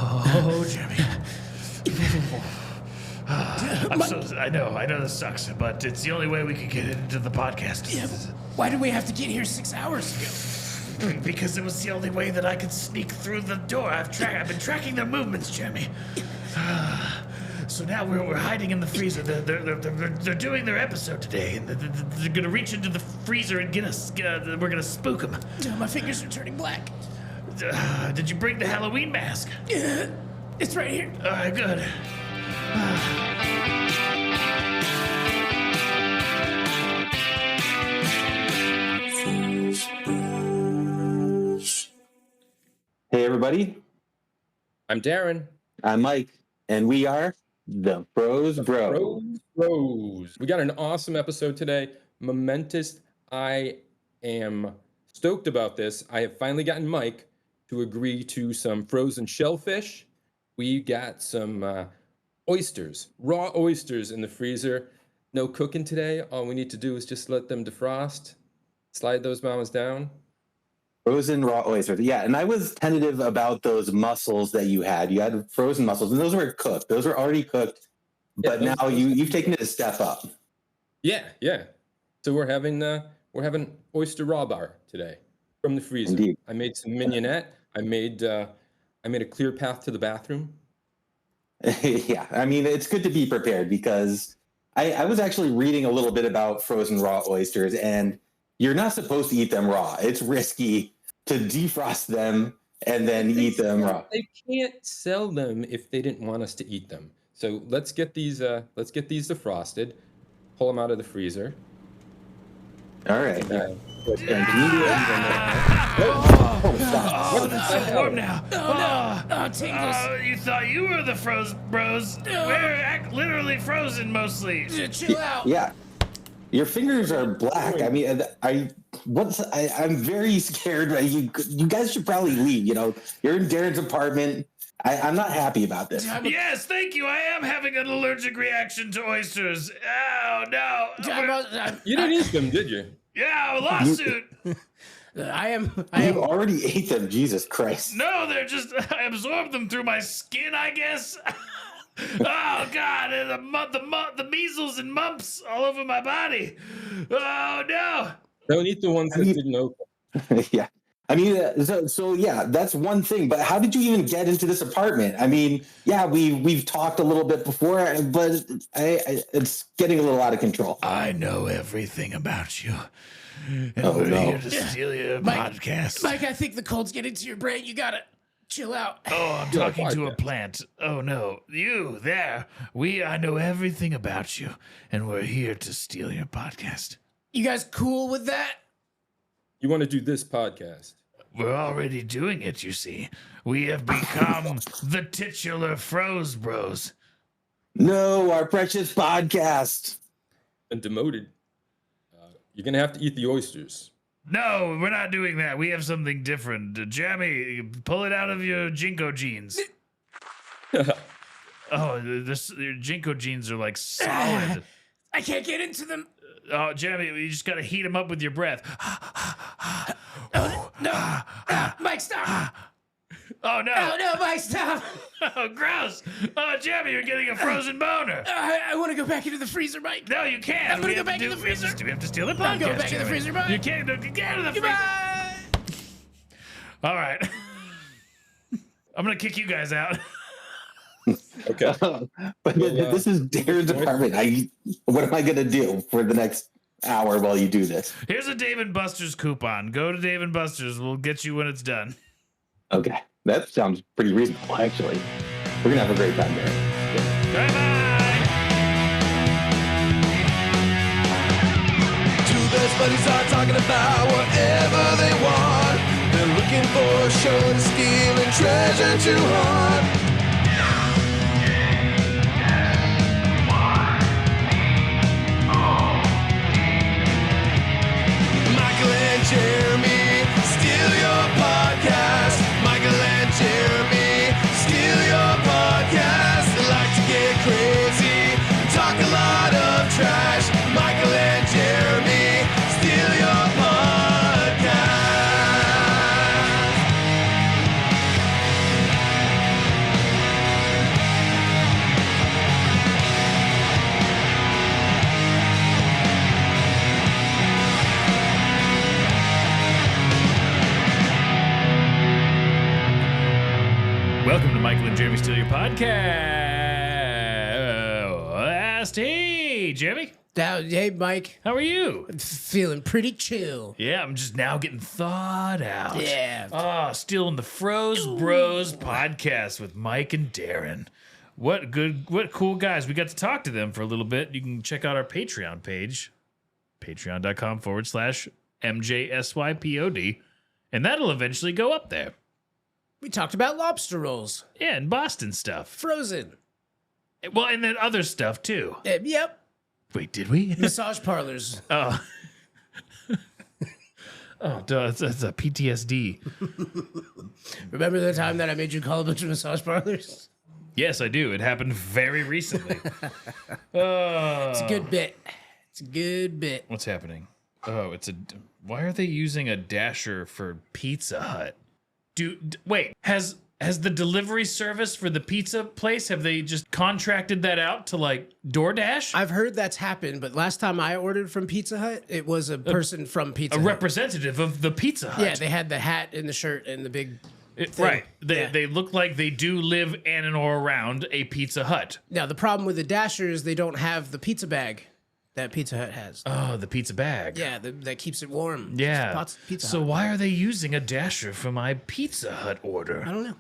Oh, Jimmy. I know this sucks, but it's the only way we could get into the podcast. Yeah, why did we have to get here 6 hours ago? Because it was the only way that I could sneak through the door. I've been tracking their movements, Jimmy. So now we're hiding in the freezer. They're doing their episode today, and they're gonna reach into the freezer and get us. We're gonna spook them. My fingers are turning black. Did you bring the Halloween mask? Yeah, it's right here. All right, good. Hey, everybody. I'm Darren. I'm Mike, and we are the Bros Bros. We got an awesome episode today. Momentous. I am stoked about this. I have finally gotten Mike to agree to some frozen shellfish. We got some oysters, raw oysters in the freezer. No cooking today. All we need to do is just let them defrost, slide those mamas down. Frozen raw oysters. Yeah, and I was tentative about those mussels that you had. You had frozen mussels, and those were cooked. Those were already cooked, but now you've taken it a step up. Yeah. So we're having oyster raw bar today from the freezer. Indeed. I made some mignonette. I made a clear path to the bathroom. Yeah, I mean, it's good to be prepared because I was actually reading a little bit about frozen raw oysters, and you're not supposed to eat them raw. It's risky to defrost them and then eat them raw. They can't sell them if they didn't want us to eat them. So let's get these defrosted, pull them out of the freezer. All right. Stop. This is warm now. Oh, tingles. You thought you were the frozen bros. We're literally frozen mostly. Chill out. Yeah. Your fingers are black. I mean, I'm very scared. You guys should probably leave. You know, you're in Darren's apartment. I'm not happy about this. Yes, thank you. I am having an allergic reaction to oysters. Oh, no. You didn't eat them, did you? Yeah, a lawsuit. I am. You already ate them. Jesus Christ. No, they're just, I absorbed them through my skin, I guess. Oh, God, and the measles and mumps all over my body. Oh, no. Don't eat the ones that didn't open. Yeah. I mean, so yeah, that's one thing. But how did you even get into this apartment? I mean, yeah, we've talked a little bit before, but it's getting a little out of control. I know everything about you. And we're here to steal your podcast. Mike, I think the cold's getting to your brain. You gotta chill out. Oh, I'm talking to a plant. Oh, no. You, there. I know everything about you, and we're here to steal your podcast. You guys cool with that? You want to do this podcast? We're already doing it, you see. We have become the titular Froze Bros. No, our precious podcast. And demoted. You're going to have to eat the oysters. No, we're not doing that. We have something different. Jammy, pull it out of your Jinko jeans. Your Jinko jeans are like solid. I can't get into them. Oh, Jammy, you just gotta heat them up with your breath. No. Mike, stop. Oh, no. Oh, no, Mike, stop. Oh, gross. Oh, Jammy, you're getting a frozen boner. I want to go back into the freezer, Mike. No, you can't. I'm going to go back in the freezer. We have to steal the podcast. I'm going back in the freezer, Mike. You can't get out of the freezer. Goodbye. All right. I'm going to kick you guys out. Okay. But this is Darren's apartment. What am I going to do for the next hour while you do this? Here's a Dave & Buster's coupon. Go to Dave & Buster's. We'll get you when it's done. Okay. That sounds pretty reasonable, actually. We're going to have a great time there. Bye-bye. Two best buddies are talking about whatever they want. They're looking for a show to steal and treasure to haunt. Michael and Jeremy, steal your podcast. Michael and Jeremy, steal your podcast. They like to get crazy, talk a lot of trash. Michael and Jeremy, steal your podcast. Welcome to Michael and Jeremy Steal Your Podcast. Hey, Jeremy. Hey, Mike. How are you? Feeling pretty chill. Yeah, I'm just now getting thawed out. Yeah. Still in the Froze Bros podcast with Mike and Darren. What cool guys. We got to talk to them for a little bit. You can check out our Patreon page, patreon.com/MJSYPOD, and that'll eventually go up there. We talked about lobster rolls. Yeah, and Boston stuff. Frozen. Well, and then other stuff too. Yep. Wait, did we? Massage parlors. Oh. Oh, duh, that's a PTSD. Remember the time that I made you call a bunch of massage parlors? Yes, I do. It happened very recently. It's a good bit. It's a good bit. What's happening? Oh, why are they using a dasher for Pizza Hut? Wait, has the delivery service for the pizza place, have they just contracted that out to like DoorDash? I've heard that's happened, but last time I ordered from Pizza Hut, it was a person from Pizza Hut. A representative of the Pizza Hut. Yeah, they had the hat and the shirt and the big thing. Right. Yeah. They look like they do live in and or around a Pizza Hut. Now, the problem with the Dasher is they don't have the pizza bag that Pizza Hut has. Oh, the pizza bag. Yeah, that keeps it warm. Yeah. Pizza So Hut. why are they using a dasher for my Pizza Hut order? I don't know.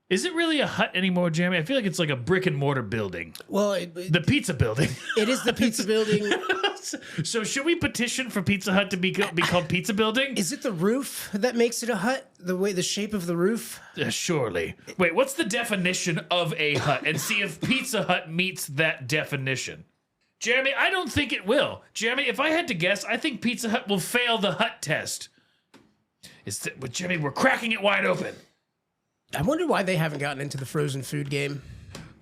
Is it really a hut anymore, Jeremy? I feel like it's like a brick and mortar building. Well, The pizza building. it is the pizza building. So should we petition for Pizza Hut to be called Pizza Building? Is it the roof that makes it a hut? The shape of the roof? Surely. Wait, what's the definition of a hut? And see if Pizza Hut meets that definition. Jeremy, I don't think it will. Jeremy, if I had to guess, I think Pizza Hut will fail the hut test. But Jeremy, we're cracking it wide open. I wonder why they haven't gotten into the frozen food game.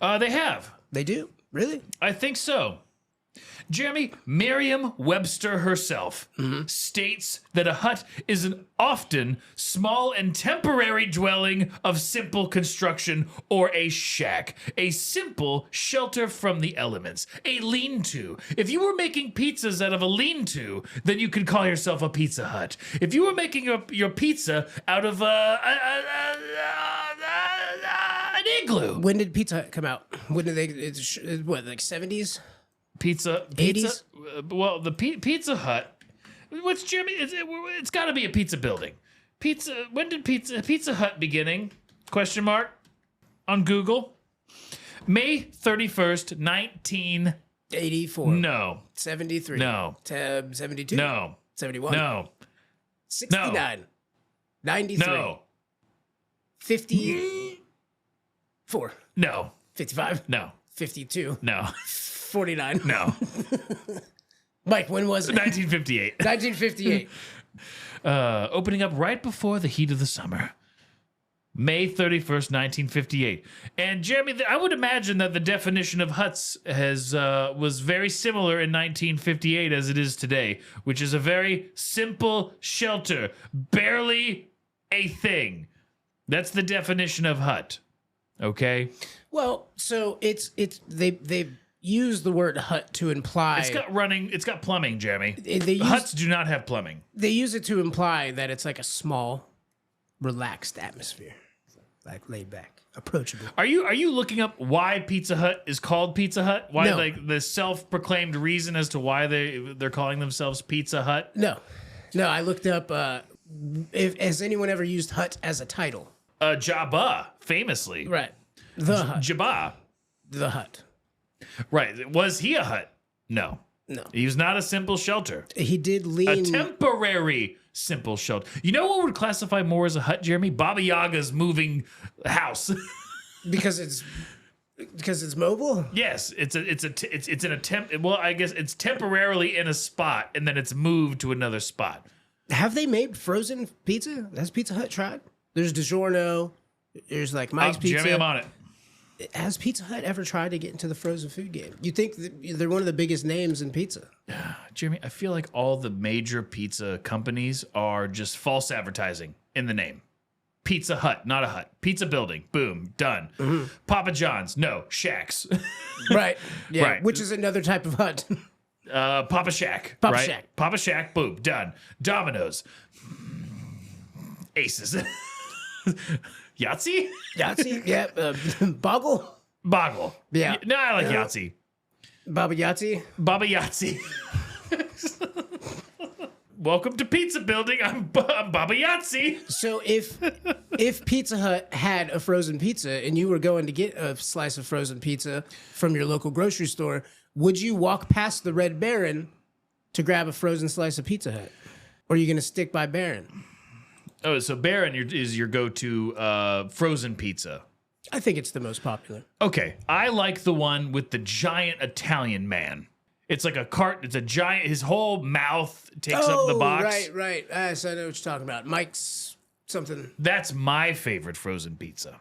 They have. They do? Really? I think so. Jeremy, Merriam-Webster herself states that a hut is an often small and temporary dwelling of simple construction or a shack, a simple shelter from the elements, a lean-to. If you were making pizzas out of a lean-to, then you could call yourself a Pizza Hut. If you were making your pizza out of an igloo. When did Pizza Hut come out? When did they? It's what, like 70s? Pizza. 80s? Well, the Pizza Hut. What's Jeremy? It's got to be a pizza building. Pizza. When did Pizza Hut beginning? Question mark on Google. May 31st, 84. No. 73. No. 72. No. 71. No. 69. 93. No. 54. No. 55. No. 52. No. 49. No. Mike, when was it? 1958. 1958. Opening up right before the heat of the summer. May 31st, 1958. And Jeremy, I would imagine that the definition of huts was very similar in 1958 as it is today, which is a very simple shelter, barely a thing. That's the definition of hut. Okay? Well, so they use the word hut to imply It's got plumbing, Jeremy. Huts Huts do not have plumbing. They use it to imply that it's like a small, relaxed atmosphere, like laid back, approachable. Are you looking up why Pizza Hut is called Pizza Hut? Why No. like the self-proclaimed reason as to why they're calling themselves Pizza Hut? No, I looked up. Has anyone ever used hut as a title? Jabba, famously. Right. The hut. Jabba. The hut. Right. Was he a hut? No. No. He was not a simple shelter. He did A lean. temporary simple shelter. You know what would classify more as a hut, Jeremy? Baba Yaga's moving house. because it's mobile. Yes, it's well, I guess it's temporarily in a spot and then it's moved to another spot. Have they made frozen pizza? Has Pizza Hut tried? There's DiGiorno. There's like Mike's Pizza. Jeremy, I'm on it. Has Pizza Hut ever tried to get into the frozen food game? You think they're one of the biggest names in pizza? Jeremy, I feel like all the major pizza companies are just false advertising in the name. Pizza Hut, not a hut. Pizza building, boom, done. Mm-hmm. Papa John's, no, Shacks. Right. Yeah. Right. Which is another type of hut. Papa Shack. Papa right? Shack. Papa Shack, boom, done. Domino's. Aces. Yahtzee? Yahtzee? Yeah. Boggle? Boggle. Yeah. No, I like Yahtzee. Baba Yahtzee? Baba Yahtzee. Welcome to Pizza Building. I'm Baba Yahtzee. So if Pizza Hut had a frozen pizza and you were going to get a slice of frozen pizza from your local grocery store, would you walk past the Red Baron to grab a frozen slice of Pizza Hut? Or are you going to stick by Baron? Oh, so Baron is your go-to frozen pizza. I think it's the most popular. Okay, I like the one with the giant Italian man. It's like a cart. It's a giant. His whole mouth takes up the box. Right. So I know what you're talking about. Mike's something. That's my favorite frozen pizza.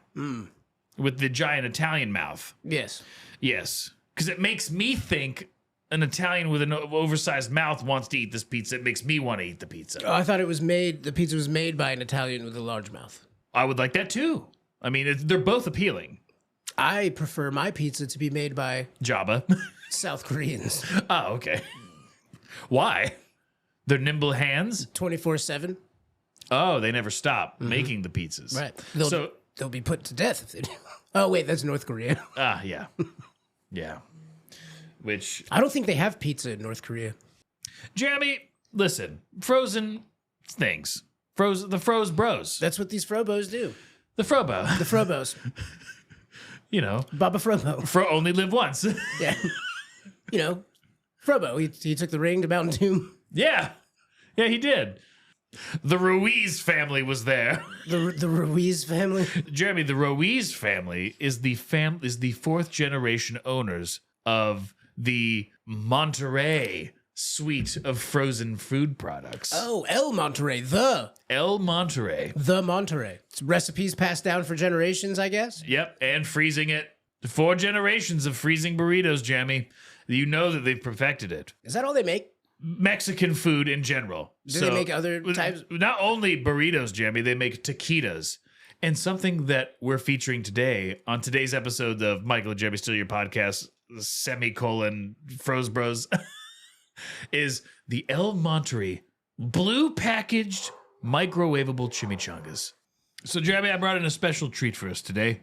With the giant Italian mouth. Yes. Yes, because it makes me think an Italian with an oversized mouth wants to eat this pizza. It makes me want to eat the pizza. Oh, I thought the pizza was made by an Italian with a large mouth. I would like that too. I mean, they're both appealing. I prefer my pizza to be made by Jabba. South Koreans. Oh, okay. Why? Their nimble hands? 24/7. Oh, they never stop making the pizzas. Right. They'll be put to death if they do. Oh, wait, that's North Korea. Yeah. Yeah. Which, I don't think they have pizza in North Korea. Jeremy, listen, frozen things. The Froze Bros. That's what these Frobos do. The Frobo. The Frobos. You know, Baba Frobo. only live once. Yeah. You know, Frobo. He took the ring to Mountain Doom. Yeah. Yeah, he did. The Ruiz family was there. The Ruiz family. Jeremy, the Ruiz family is the fourth generation owners of the Monterey suite of frozen food products. Oh, El Monterey. The Monterey. It's recipes passed down for generations, I guess. Yep, and freezing it. 4 generations of freezing burritos, Jeremy. You know that they've perfected it. Is that all they make? Mexican food in general. Do they make other types? Not only burritos, Jeremy, they make taquitos. And something that we're featuring today on today's episode of Michael and Jeremy Steal Your Podcast, Froze Bros, is the El Monterey blue packaged microwavable chimichangas. So, Jeremy, I brought in a special treat for us today.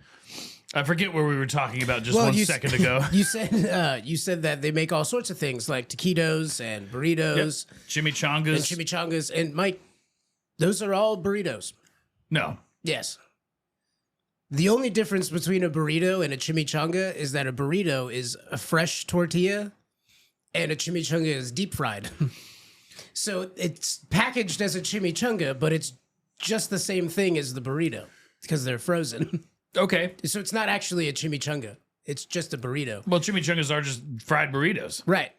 I forget where we were talking about just 1 second ago. You said that they make all sorts of things like taquitos and burritos, chimichangas, and Mike, those are all burritos. No. Yes. The only difference between a burrito and a chimichanga is that a burrito is a fresh tortilla and a chimichanga is deep fried. So it's packaged as a chimichanga, but it's just the same thing as the burrito because they're frozen. Okay. So it's not actually a chimichanga. It's just a burrito. Well, chimichangas are just fried burritos. Right.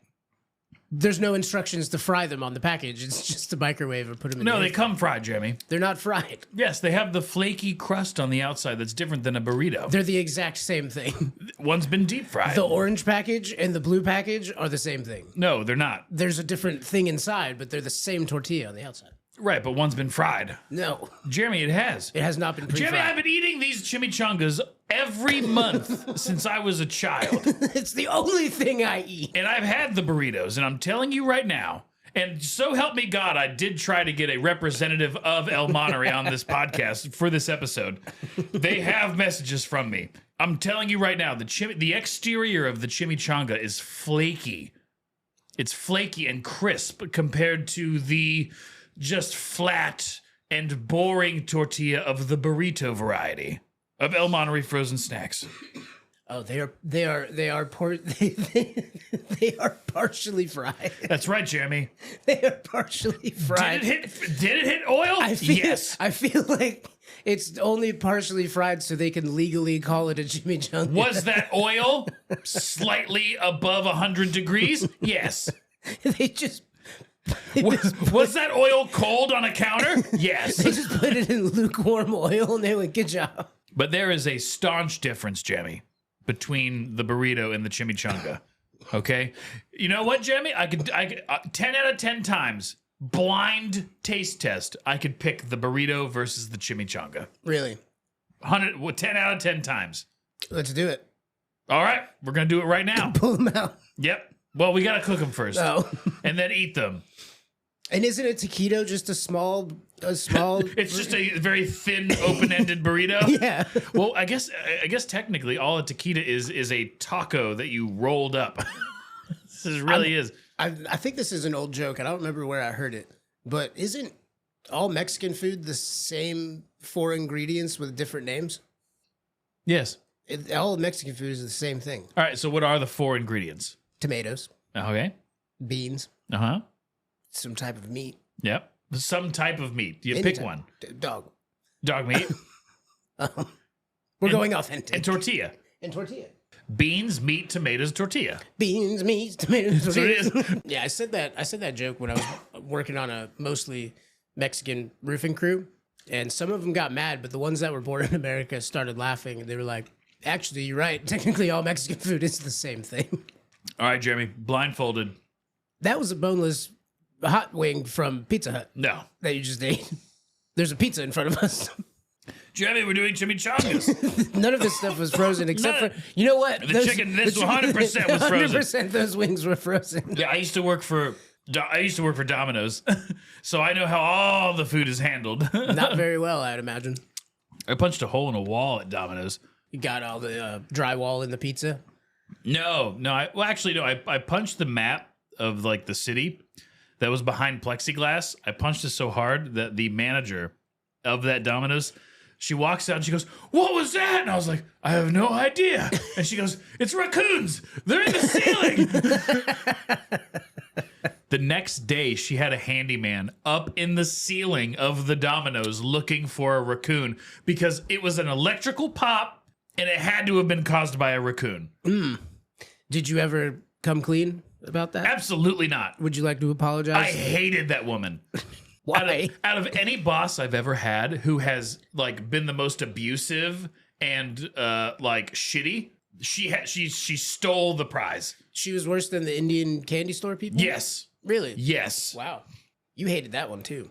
There's no instructions to fry them on the package. It's just a microwave and put them in No, the they come fried, Jeremy. They're not fried. Yes, they have the flaky crust on the outside that's different than a burrito. They're the exact same thing. One's been deep fried. The orange package and the blue package are the same thing. No, they're not. There's a different thing inside, but they're the same tortilla on the outside. Right, but one's been fried. No. Jeremy, it has. It has not been pre-fried. Jeremy, I've been eating these chimichangas every month since I was a child. It's the only thing I eat. And I've had the burritos, and I'm telling you right now, and so help me God, I did try to get a representative of El Monterey on this podcast for this episode. They have messages from me. I'm telling you right now, the exterior of the chimichanga is flaky. It's flaky and crisp compared to the just flat and boring tortilla of the burrito variety of El Monterey frozen snacks. Oh, they are partially fried. That's right, Jeremy. They are partially fried. Did it hit oil? Yes. I feel like it's only partially fried so they can legally call it a chimichanga. Was that oil slightly above 100 degrees? Yes. Was that oil cold on a counter? Yes. They just put it in lukewarm oil and they went, good job. But there is a staunch difference, Jeremy, between the burrito and the chimichanga. Okay? You know what, Jeremy? I could 10 out of 10 times, blind taste test, I could pick the burrito versus the chimichanga. Really? 10 out of 10 times. Let's do it. All right, we're going to do it right now. Pull them out. Yep. Well, we got to cook them first. Oh. And then eat them. And isn't a taquito just a small a small. It's just a very thin, open-ended burrito. Yeah. Well, I guess technically all a taquita is a taco that you rolled up. This really is. I think this is an old joke. I don't remember where I heard it, but isn't all Mexican food the same 4 ingredients with different names? Yes. All Mexican food is the same thing. All right. So what are the 4 ingredients? Tomatoes, Okay. beans, Uh-huh. some type of meat. Yep. Some type of meat. You Any pick type- one. Dog. Dog meat We're going authentic. and tortilla. And tortilla. Beans, meat, tomatoes, tortilla. Beans, meat, tomatoes, That's what it tortillas. Yeah, I said that joke when I was working on a mostly Mexican roofing crew, and some of them got mad, but the ones that were born in America started laughing, and they were like, "Actually, you're right. Technically, all Mexican food is the same thing." All right, Jeremy. Blindfolded. That was a boneless hot wing from Pizza Hut No. that you just ate. There's a pizza in front of us. Jeremy, we're doing chimichangas. None of this stuff was frozen except None. for, you know what? The chicken, this 100% was frozen. 100% those wings were frozen. Yeah, I used to work for Domino's, so I know how all the food is handled. Not very well, I'd imagine. I punched a hole in a wall at Domino's. You got all the drywall in the pizza. No. I punched the map of like the city that was behind plexiglass. I punched it so hard that the manager of that Domino's, she walks out and she goes, "What was that?" And I was like, "I have no idea." And she goes, "It's raccoons. They're in the ceiling." The next day, she had a handyman up in the ceiling of the Domino's looking for a raccoon because it was an electrical pop and it had to have been caused by a raccoon. Did you ever come clean about that? Absolutely not. Would you like to apologize? I hated that woman. Why? Out of any boss I've ever had who has like been the most abusive and like shitty, she stole the prize. She was worse than the Indian candy store people? Yes. Really? Yes. Wow. You hated that one too.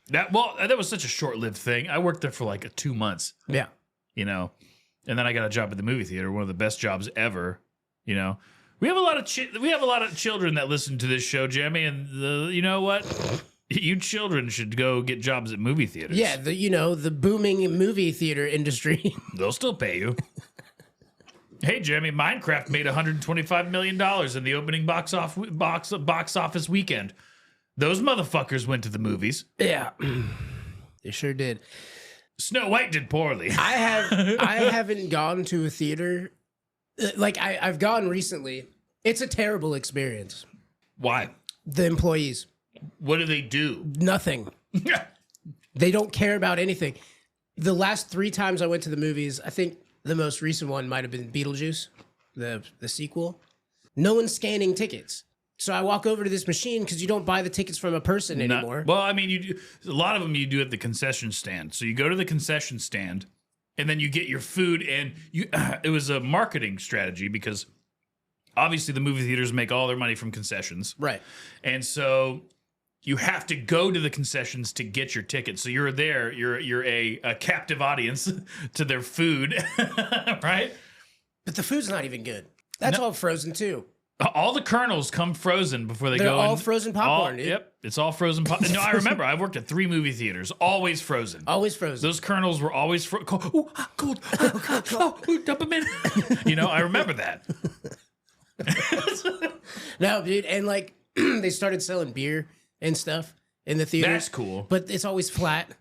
That was such a short-lived thing. I worked there for like 2 months, Yeah. you know. And then I got a job at the movie theater, one of the best jobs ever, you know. We have a lot of children that listen to this show, Jeremy, and you know what? You children should go get jobs at movie theaters. Yeah, the booming movie theater industry. They'll still pay you. Hey, Jeremy, Minecraft made $125 million in the opening box office weekend. Those motherfuckers went to the movies. Yeah. They sure did. Snow White did poorly. I haven't gone to a theater. Like I've gone recently. It's a terrible experience. Why? The employees. What do they do? Nothing. They don't care about anything. The last 3 times I went to the movies, I think the most recent one might have been Beetlejuice, the sequel. No one's scanning tickets. So I walk over to this machine because you don't buy the tickets from a person anymore. Well, I mean, you do, a lot of them you do at the concession stand. So you go to the concession stand, and then you get your food, and you. It was a marketing strategy because obviously the movie theaters make all their money from concessions, Right. and so you have to go to the concessions to get your ticket. So you're there. You're a captive audience to their food, right? But the food's not even good. That's all frozen too. All the kernels come frozen before they They're go. all frozen popcorn, dude. Yep, it's all frozen popcorn. No, I remember. I worked at 3 movie theaters, always frozen. Always frozen. Those kernels were always cold. Ooh, cold. Ooh, dump them in. You know, I remember that. No, dude, and like they started selling beer and stuff in the theaters. That's cool. But it's always flat.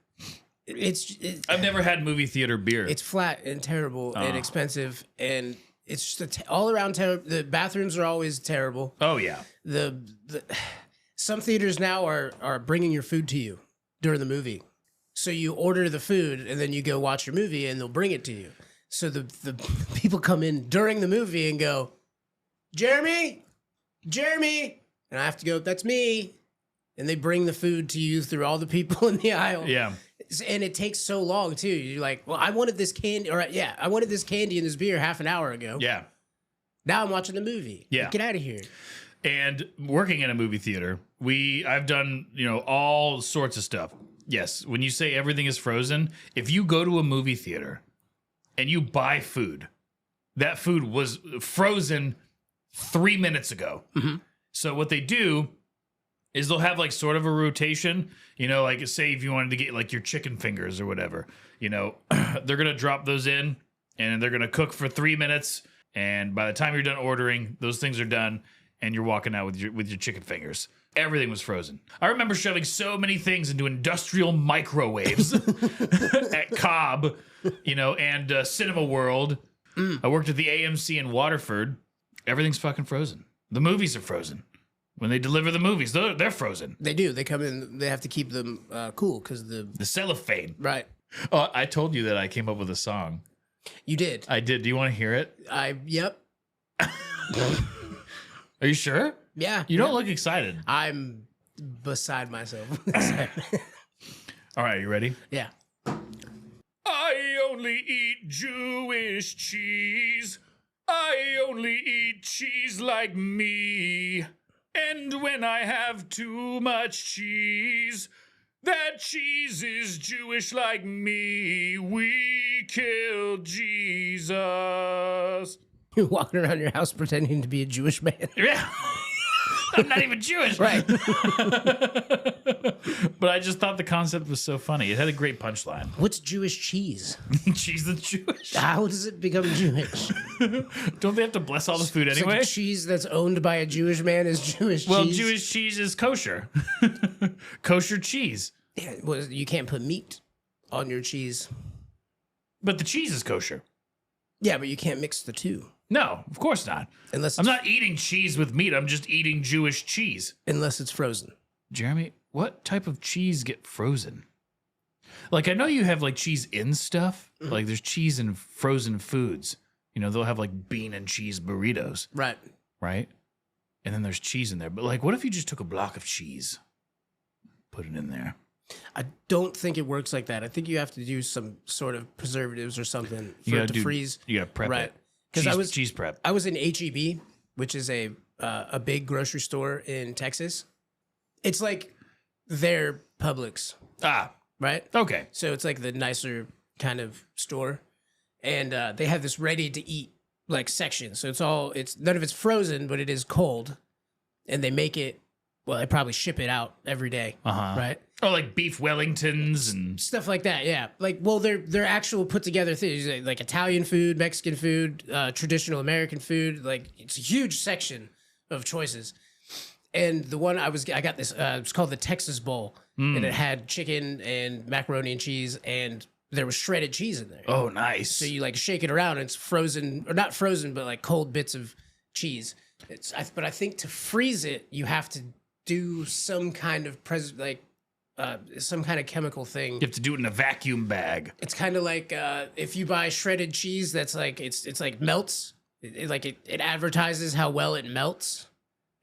I've never had movie theater beer. It's flat and terrible and expensive, and it's just all around terrible. The bathrooms are always terrible. Oh yeah. The some theaters now are bringing your food to you during the movie, so you order the food and then you go watch your movie and they'll bring it to you. So the people come in during the movie and go, Jeremy, and I have to go, that's me, and they bring the food to you through all the people in the aisle. Yeah. And it takes so long too. You're like, well, I wanted this candy, I wanted this candy and this beer half an hour ago. Yeah. Now I'm watching the movie. Yeah. Get out of here. And working in a movie theater, I've done, all sorts of stuff. Yes, when you say everything is frozen, if you go to a movie theater and you buy food, that food was frozen 3 minutes ago. Mm-hmm. So what they do is they'll have like sort of a rotation, you know, like say if you wanted to get like your chicken fingers or whatever, you know, they're going to drop those in and they're going to cook for 3 minutes. And by the time you're done ordering, those things are done and you're walking out with your chicken fingers. Everything was frozen. I remember shoving so many things into industrial microwaves at Cobb, you know, and Cinema World. I worked at the AMC in Waterford. Everything's fucking frozen. The movies are frozen. When they deliver the movies, they're frozen. They do. They come in. They have to keep them cool because The cellophane. right. Oh, I told you that I came up with a song. You did. I did. Do you want to hear it? Yep. Are you sure? Yeah. You don't look excited. I'm beside myself. All right, you ready? Yeah. I only eat Jewish cheese. I only eat cheese like me. And when I have too much cheese, that cheese is Jewish like me. We killed Jesus. You're walking around your house pretending to be a Jewish man. Yeah. I'm not even Jewish. Right. But I just thought the concept was so funny. It had a great punchline. What's Jewish cheese? Cheese that's Jewish. How does it become Jewish? Don't they have to bless all the food It's anyway? like cheese that's owned by a Jewish man is Jewish Well, cheese. Jewish cheese is kosher. Kosher cheese. Yeah, well, you can't put meat on your cheese. But the cheese is kosher. Yeah, but you can't mix the two. No, of course not. Unless I'm it's, not eating cheese with meat. I'm just eating Jewish cheese. unless it's frozen. Jeremy, what type of cheese get frozen? Like, I know you have like cheese in stuff. Like, there's cheese in frozen foods. You know, they'll have like bean and cheese burritos, Right. right? And then there's cheese in there. But like, what if you just took a block of cheese, put it in there? I don't think it works like that. I think you have to do some sort of preservatives or something for You it gotta to freeze. You gotta prep Right. it. Because Cheese prep. I was in HEB, which is a big grocery store in Texas. It's like their Publix, Ah, right? okay. So it's like the nicer kind of store, and they have this ready to eat like section. So it's none of it's frozen, but it is cold, and they make it. Well, they probably ship it out every day, right? Oh, like beef Wellingtons and Stuff like that, yeah. Like, well, they're actual put together things like Italian food, Mexican food, traditional American food. Like, it's a huge section of choices. And the one I got this. It's called the Texas Bowl, and it had chicken and macaroni and cheese, and there was shredded cheese in there. oh, nice. So you like shake it around, and it's frozen, or not frozen, but like cold bits of cheese. But I think to freeze it, you have to do some kind of some kind of chemical thing. You have to do it in a vacuum bag. It's kind of like if you buy shredded cheese that's like it's like melts. It advertises how well it melts.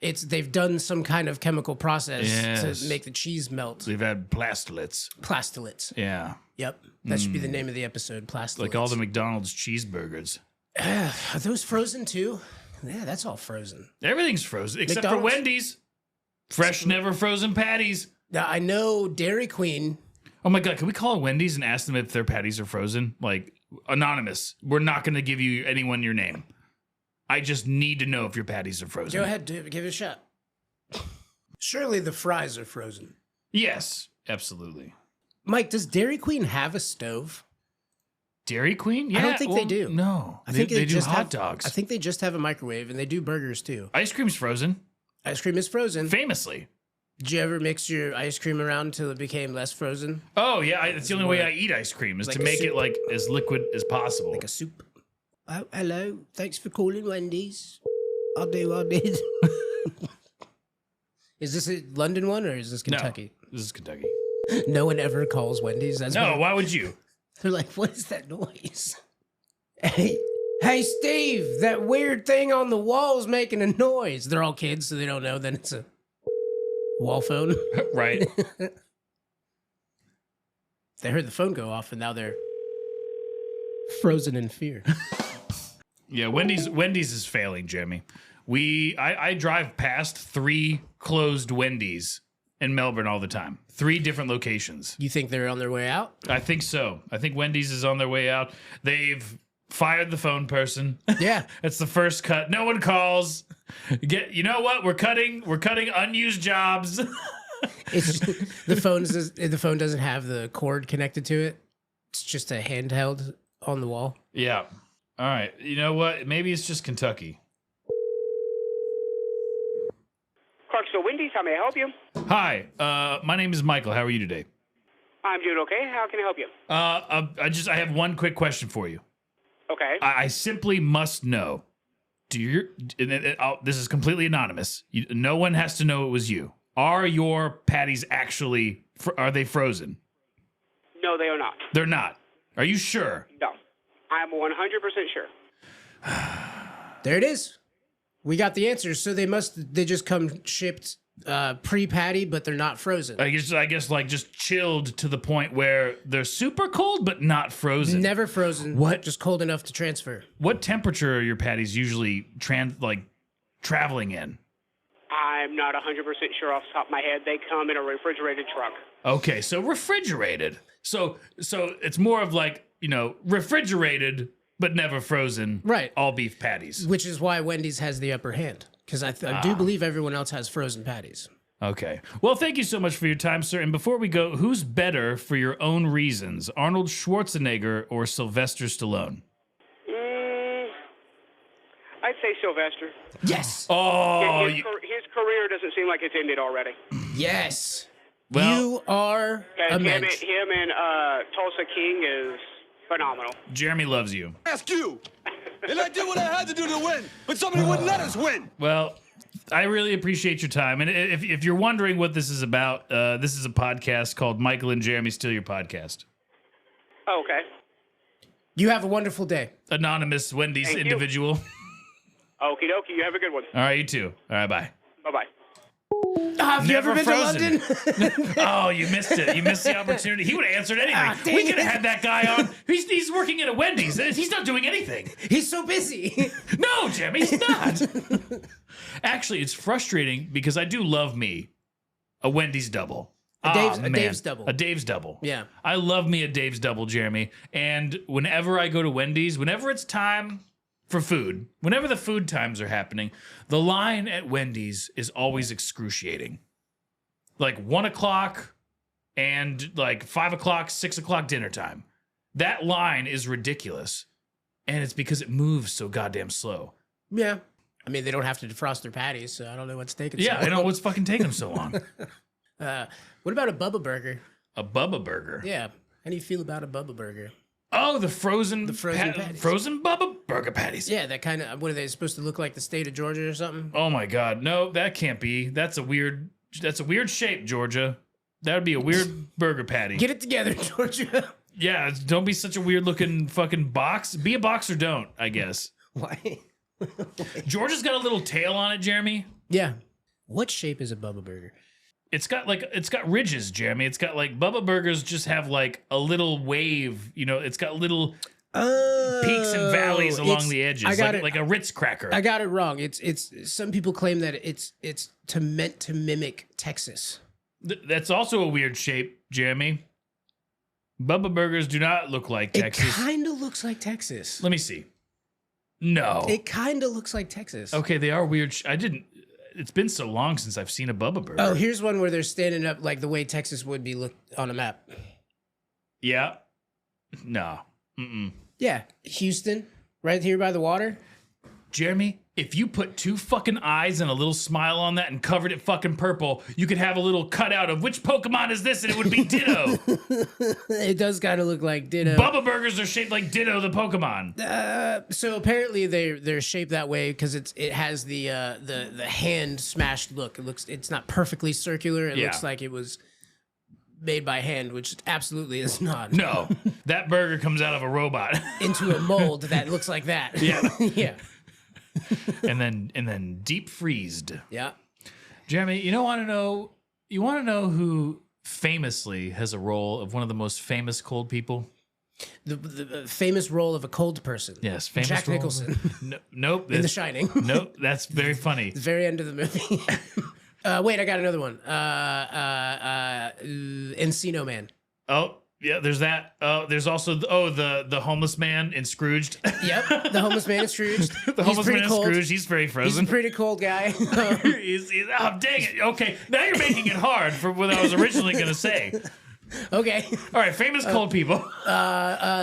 They've done some kind of chemical process Yes. to make the cheese melt. They've had plastelates. Plastelates. Yeah. Yep, that should be the name of the episode. Plastelates. Like all the McDonald's cheeseburgers. Are those frozen too? Yeah, that's all frozen. Everything's frozen except for McDonald's- Wendy's. Fresh, never frozen patties. Now I know Dairy Queen. Oh my God, can we call Wendy's and ask them if their patties are frozen? Like, anonymous. We're not going to give you anyone your name. I just need to know if your patties are frozen. Go ahead, give it a shot. Surely the fries are frozen. Yes, absolutely. Mike, does Dairy Queen have a stove? Dairy Queen? Yeah. I don't think they do. No. I think they do just hot have, dogs. I think they just have a microwave, and they do burgers too. Ice cream's frozen. Ice cream is frozen. Famously. Did you ever mix your ice cream around until it became less frozen? Oh, yeah. It's the only way I eat ice cream is Like to a make it soup. like as liquid as possible. Like a soup. Oh, hello. Thanks for calling Wendy's. I'll do. Is this a London one or is this Kentucky? No, this is Kentucky. No one ever calls Wendy's. That's No, what- why would you? They're like, what is that noise? Hey, Steve, that weird thing on the wall's making a noise. They're all kids, so they don't know. Then it's a wall phone. Right. They heard the phone go off, and now they're frozen in fear. Yeah, Wendy's is failing, Jeremy. I drive past 3 closed Wendy's in Melbourne all the time. 3 different locations. You think they're on their way out? I think so. I think Wendy's is on their way out. They've fired the phone person. Yeah. It's the first cut. No one calls. You know what? We're cutting unused jobs. It's just, the phone doesn't have the cord connected to it. It's just a handheld on the wall. Yeah. All right. You know what? Maybe it's just Kentucky. Clarksville Wendy's, how may I help you? Hi. My name is Michael. How are you today? I'm doing okay. How can I help you? I have one quick question for you. Okay. I simply must know. This is completely anonymous. No one has to know it was you. Are your patties actually? Are they frozen? No, they are not. They're not. Are you sure? No. I'm 100% sure. There it is. We got the answers. So they just come shipped pre-patty, but they're not frozen. I guess like just chilled to the point where they're super cold but not frozen. Never frozen. What? Just cold enough to transfer. What temperature are your patties usually traveling in? I'm not 100% sure off the top of my head. They come in a refrigerated truck. Okay, so refrigerated. So it's more of like, refrigerated but never frozen. Right. All beef patties. Which is why Wendy's has the upper hand. Because I do believe everyone else has frozen patties. Okay. Well, thank you so much for your time, sir. And before we go, who's better for your own reasons, Arnold Schwarzenegger or Sylvester Stallone? I'd say Sylvester. Yes. Oh, His career doesn't seem like it's ended already. Yes. Well, you are a Him mensch. and Tulsa King is phenomenal. Jeremy loves you. Ask you. And I did what I had to do to win, but somebody wouldn't let us win. Well, I really appreciate your time. And if you're wondering what this is about, this is a podcast called Michael and Jeremy Steal Your Podcast. Oh, okay. You have a wonderful day. Anonymous Wendy's Thank you. individual. Okie dokie. You have a good one. All right, you too. All right, bye. Bye-bye. Have you ever been frozen. to London? Oh, you missed it. You missed the opportunity. He would have answered anything. dang We could it. have had that guy on. He's working at a Wendy's. He's not doing anything. He's so busy. No, Jimmy, he's not. Actually, it's frustrating because I do love me a Wendy's double. A Dave's Man. double. A Dave's double. Yeah. I love me a Dave's double, Jeremy. And whenever I go to Wendy's, whenever it's time for food, whenever the food times are happening, the line at Wendy's is always excruciating. Like 1 o'clock and like 5 o'clock, 6 o'clock dinner time. That line is ridiculous. And it's because it moves so goddamn slow. Yeah. I mean, they don't have to defrost their patties, so I don't know what's taking Yeah, so I long. know what's fucking taking them so long. What about a Bubba Burger? A Bubba Burger. Yeah. How do you feel about a Bubba Burger? Oh, the frozen patties. frozen Bubba Burger patties. Yeah, that kind of, what are they supposed to look like, the state of Georgia or something? Oh my God, no, that can't be. That's a weird shape, Georgia. That would be a weird burger patty. Get it together, Georgia. Yeah, don't be such a weird looking fucking box. Be a box or don't, I guess. Why? Georgia's got a little tail on it, Jeremy. Yeah. What shape is a Bubba Burger? It's got ridges, Jeremy. It's got like Bubba Burgers just have like a little wave, it's got little peaks and valleys along the edges. I got it. Like a Ritz cracker. I got it wrong. It's some people claim that it's meant to mimic Texas. That's also a weird shape, Jeremy. Bubba Burgers do not look like Texas. It kind of looks like Texas. Let me see. No. It kind of looks like Texas. Okay, they are weird. It's been so long since I've seen a Bubba Burger. Oh, here's one where they're standing up like the way Texas would be looked on a map. Yeah. No. Mm-mm. Yeah, Houston, right here by the water. Jeremy, if you put two fucking eyes and a little smile on that and covered it fucking purple, you could have a little cutout of which Pokemon is this and it would be Ditto. It does kind of look like Ditto. Bubba Burgers are shaped like Ditto the Pokemon. So apparently they're shaped that way because it has the hand smashed look. It's not perfectly circular. It looks like it was made by hand, which absolutely is not. No, that burger comes out of a robot. Into a mold that looks like that. Yeah. Yeah. and then deep freezed. Yeah. Jeremy, you want to know who famously has a role of one of the most famous cold people? The famous role of a cold person. Yes, famous Jack role. Nicholson. Nope. In The Shining. Nope, that's very funny. The very end of the movie. Wait, I got another one. Encino Man. Oh, Yeah, there's that. There's also the homeless man in Scrooged. Yep, the homeless man is Scrooged. The homeless man in Scrooged. He's very He's frozen. a pretty cold guy. Oh, dang it. Okay, now you're making it hard for what I was originally going to say. Okay. All right, famous cold people.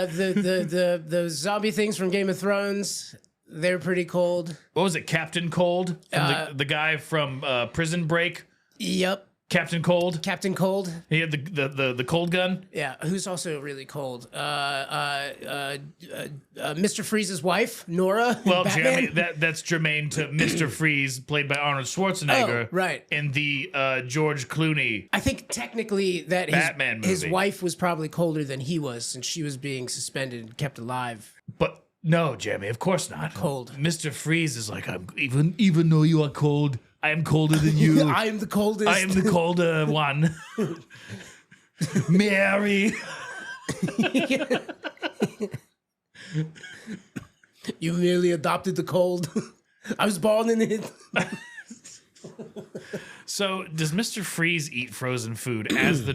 The zombie things from Game of Thrones, they're pretty cold. What was it, Captain Cold? From the guy from Prison Break? Yep. Captain Cold? Captain Cold. He had the cold gun? Yeah, who's also really cold. Mr. Freeze's wife, Nora. Well, Batman. Jeremy, that's germane to Mr. Freeze, played by Arnold Schwarzenegger. Oh, right. In the George Clooney. I think technically that Batman his movie. wife was probably colder than he was since she was being suspended and kept alive. But no, Jeremy, of course not. Cold. Mr. Freeze is like, even though you are cold, I am colder than you. I am the coldest. I am the colder one. Mary. You merely adopted the cold. I was born in it. So does Mr. Freeze eat frozen food as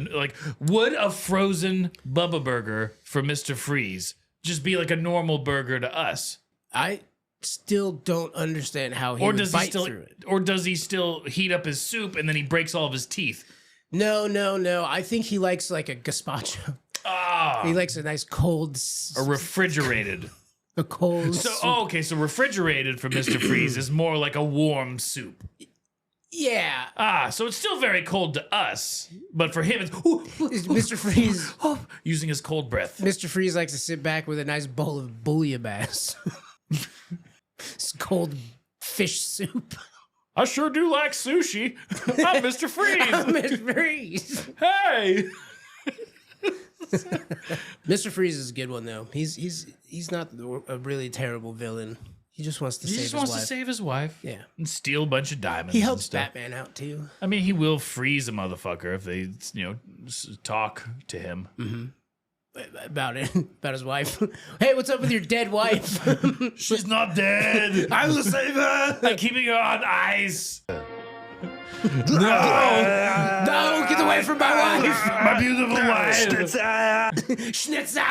would a frozen Bubba Burger for Mr. Freeze just be like a normal burger to us? I still don't understand how he would bite through it. Or does he still heat up his soup and then he breaks all of his teeth? No. I think he likes like a gazpacho. Ah, He likes a nice cold, a refrigerated. a cold. So soup. okay, so refrigerated for Mr. Freeze is more like a warm soup. Yeah, Ah, so it's still very cold to us, but for him it's Mr. Freeze. using his cold breath. Mr. Freeze likes to sit back with a nice bowl of bouillabaisse. It's cold fish soup. I sure do like sushi. I'm Mr. Freeze. Mr. Freeze. Hey. Mr. Freeze is a good one though. He's not a really terrible villain. He just wants to He save just his wants wife. to save his wife. Yeah. And steal a bunch of diamonds. He and helps stuff. Batman out too. I mean, he will freeze a motherfucker if they, talk to him. About his wife. Hey, what's up with your dead wife? She's not dead. I will save her. I'm keeping her on ice. No, get away from my wife. My beautiful wife. Schnitzel.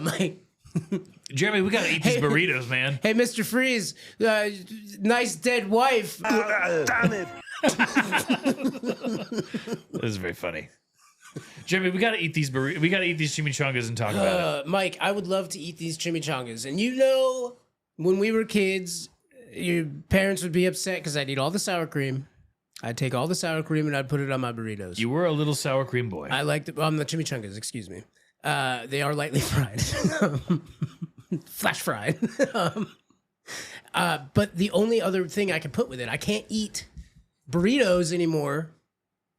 Mike. Jeremy, we gotta eat these burritos, man. Hey, Mr. Freeze. Nice dead wife. Damn it. This is very funny. Jeremy, we gotta eat these we gotta eat these chimichangas and talk about it. Mike, I would love to eat these chimichangas. And you know, when we were kids, your parents would be upset because I'd eat all the sour cream. I'd take all the sour cream and I'd put it on my burritos. You were a little sour cream boy. I like the chimichangas, excuse me. They are lightly fried. Flash fried. But the only other thing I can put with it, I can't eat burritos anymore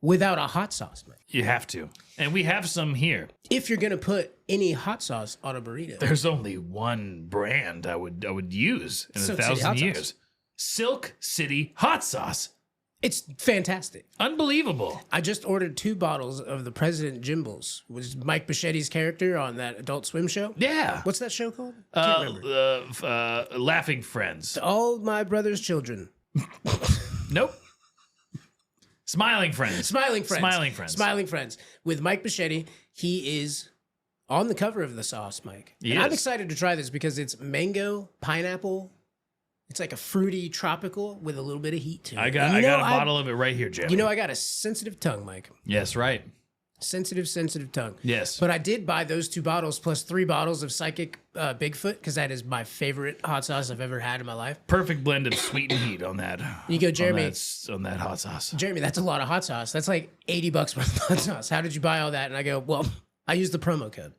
without a hot sauce, man. You have to. And we have some here. If you're gonna put any hot sauce on a burrito, There's only one brand I would use in Silk a City 1,000 hot years. sauce. Silk City hot sauce. it's fantastic. Unbelievable. I just ordered 2 bottles of the President Jimbles, which is Mike Bichetti's character on that Adult Swim show. Yeah. What's that show called? I can't remember. Laughing Friends. All My Brother's Children. Nope. Smiling Friends. Smiling Friends. Smiling Friends. Smiling Friends. With Mike Bichetti. He is on the cover of the sauce, Mike. He And I'm is. excited to try this because it's mango, pineapple. It's like a fruity tropical with a little bit of heat to it. I got And you know, a bottle of it right here, Jeremy. You know, I got a sensitive tongue, Mike. Yes, right. Sensitive tongue. Yes. But I did buy those 2 bottles plus 3 bottles of Psychic Bigfoot because that is my favorite hot sauce I've ever had in my life. Perfect blend of sweet and heat on that. You go, Jeremy. On that hot sauce. Jeremy, that's a lot of hot sauce. That's like $80 worth of hot sauce. How did you buy all that? And I go, well, I used the promo code.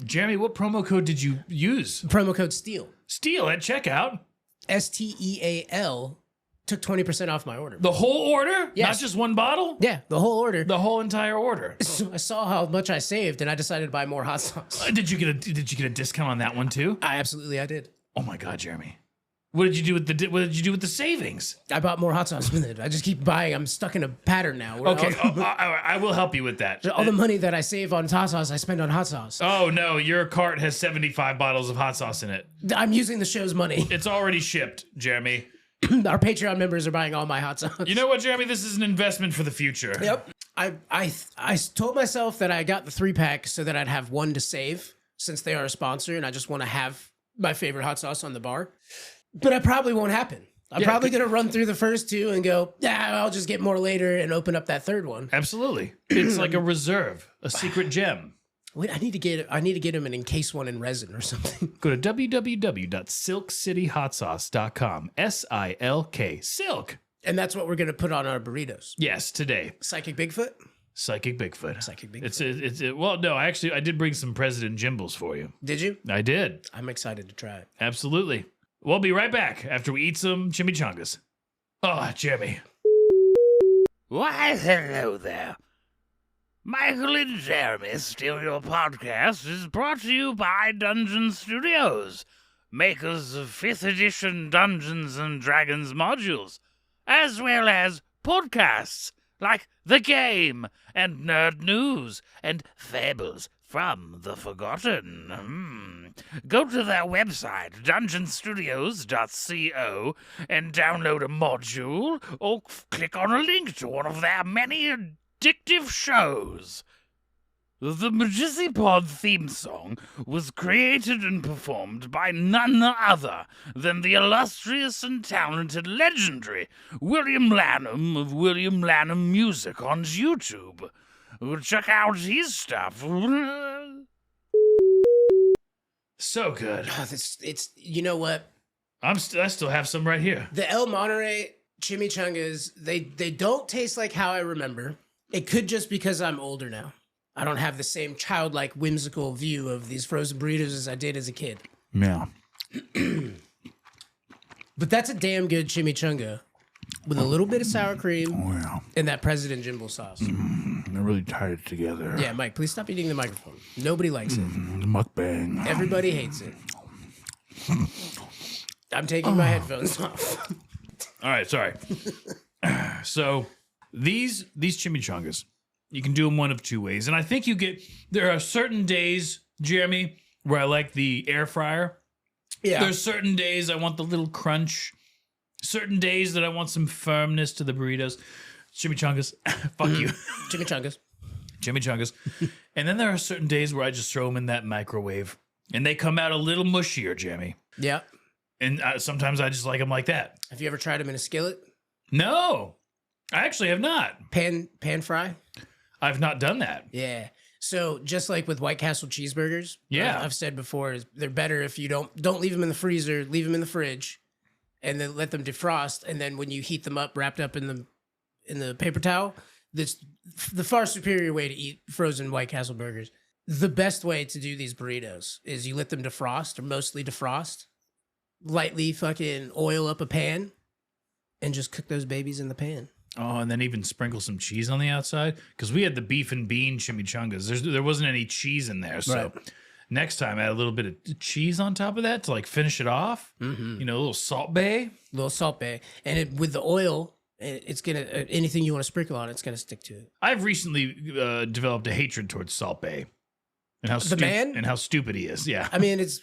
Jeremy, what promo code did you use? Promo code STEAL. Steal at checkout. STEAL took 20% off my order. The whole order? Yes. Not just one bottle? Yeah, the whole order. The whole entire order. So I saw how much I saved and I decided to buy more hot sauce. Did you get a discount on that one too? I did. Oh my god, Jeremy. What did you do with the savings? I bought more hot sauce with it. I just keep buying. I'm stuck in a pattern now. where Okay, I will help you with that. all the money that I save on hot sauce, I spend on hot sauce. Oh no, your cart has 75 bottles of hot sauce in it. I'm using the show's money. It's already shipped, Jeremy. Our Patreon members are buying all my hot sauce. You know what, Jeremy? This is an investment for the future. Yep. I told myself that I got the 3-pack so that I'd have one to save since they are a sponsor and I just want to have my favorite hot sauce on the bar. But that probably won't happen. I'm probably going to run through the first 2 and go, I'll just get more later and open up that third one. Absolutely. It's like a reserve, a secret gem. Wait, I need to get him an encased one in resin or something. Go to www.silkcityhotsauce.com. SILK. Silk. And that's what we're going to put on our burritos. Yes, today. Psychic Bigfoot? Psychic Bigfoot. Psychic Bigfoot. It's well, no, actually, I did bring some President Jimbles for you. Did you? I did. I'm excited to try it. Absolutely. We'll be right back after we eat some chimichangas. Oh, Jimmy. Why, hello there. Michael and Jeremy Steal Your Podcast is brought to you by Dungeon Studios, makers of 5th edition Dungeons and Dragons modules, as well as podcasts like The Game and Nerd News and Fables from the Forgotten. Go to their website, dungeonstudios.co, and download a module or click on a link to one of their many addictive shows. The MJSYVERSE theme song was created and performed by none other than the illustrious and talented legendary William Lanham of William Lanham Music on YouTube. Check out his stuff. So good. It's you know what? I still have some right here. The El Monterey chimichangas, they don't taste like how I remember. It could just because I'm older now. I don't have the same childlike, whimsical view of these frozen burritos as I did as a kid. Yeah. But that's a damn good chimichanga with a little bit of sour cream and that President Jimbo sauce. They're really tied it together. Yeah, Mike, please stop eating the microphone. Nobody likes it. Mukbang. Everybody hates it. I'm taking my headphones off. All right, sorry. So these chimichangas, you can do them one of 2 ways. And I think there are certain days, Jeremy, where I like the air fryer. Yeah. There's certain days I want the little crunch. Certain days that I want some firmness to the burritos. Chimichangas. Fuck you. Chimichangas. Chimichangas. And then there are certain days where I just throw them in that microwave. And they come out a little mushier, Jeremy. Yeah. And sometimes I just like them like that. Have you ever tried them in a skillet? No, I actually have not. Pan fry? I've not done that. Yeah. So just like with White Castle cheeseburgers, Yeah. I've said before, they're better if you don't leave them in the freezer, leave them in the fridge, and then let them defrost. And then when you heat them up, wrapped up in the paper towel, that's the far superior way to eat frozen White Castle burgers. The best way to do these burritos is you let them defrost or mostly defrost, lightly fucking oil up a pan, and just cook those babies in the pan. Oh, and then even sprinkle some cheese on the outside, because we had the beef and bean chimichangas. There wasn't any cheese in there, so next time add a little bit of cheese on top of that to like finish it off. Mm-hmm. You know, a little Salt Bay, and with the oil, it's gonna anything you want to sprinkle on, it's gonna stick to it. I've recently developed a hatred towards Salt Bay, and how how stupid he is. Yeah, I mean it's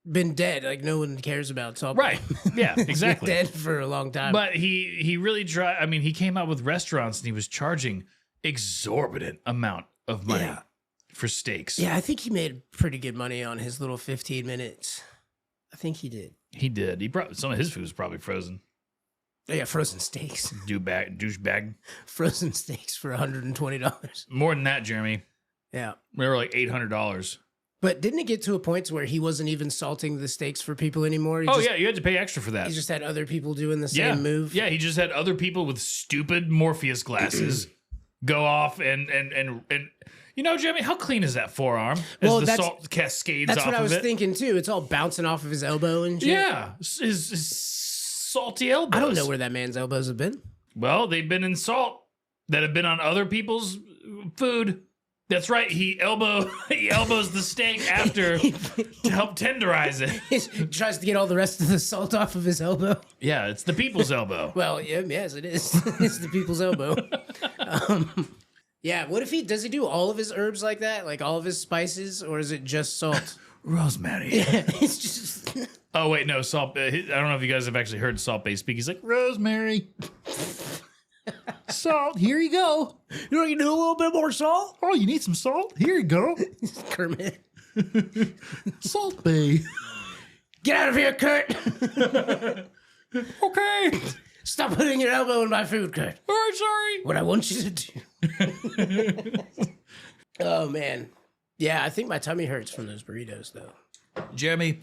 been dead. Like no one cares about Salt Bay. Right. Yeah, exactly. Dead for a long time. But he really tried. I mean, he came out with restaurants and he was charging exorbitant amount of money for steaks. Yeah, I think he made pretty good money on his little 15 minutes. I think he did. He did. Some of his food was probably frozen. Oh, yeah, frozen steaks. Douchebag. Frozen steaks for $120. More than that, Jeremy. Yeah. They were like $800. But didn't it get to a point where he wasn't even salting the steaks for people anymore? Yeah, you had to pay extra for that. He just had other people doing the same move. Yeah, he just had other people with stupid Morpheus glasses go off and you know, Jeremy, how clean is that forearm? As the salt cascades off of it. That's what I was thinking too. It's all bouncing off of his elbow and shit. Yeah, his salty elbows. I don't know where that man's elbows have been. Well, they've been in salt that have been on other people's food. That's right. He elbows the steak after to help tenderize it. He tries to get all the rest of the salt off of his elbow. Yeah, it's the people's elbow. Well, yes, it is. It's the people's elbow. Yeah. What if does he do all of his herbs like that, like all of his spices, or is it just salt? Rosemary. Yeah, it's just. Oh wait, no salt. I don't know if you guys have actually heard Salt Bay speak. He's like Rosemary. Salt, here you go. You need a little bit more salt? Oh, you need some salt? Here you go. Kermit. Salt Bay. Get out of here, Kurt. Okay. Stop putting your elbow in my food, Kurt. All right, sorry. What I want you to do. Oh, man. Yeah, I think my tummy hurts from those burritos, though. Jeremy,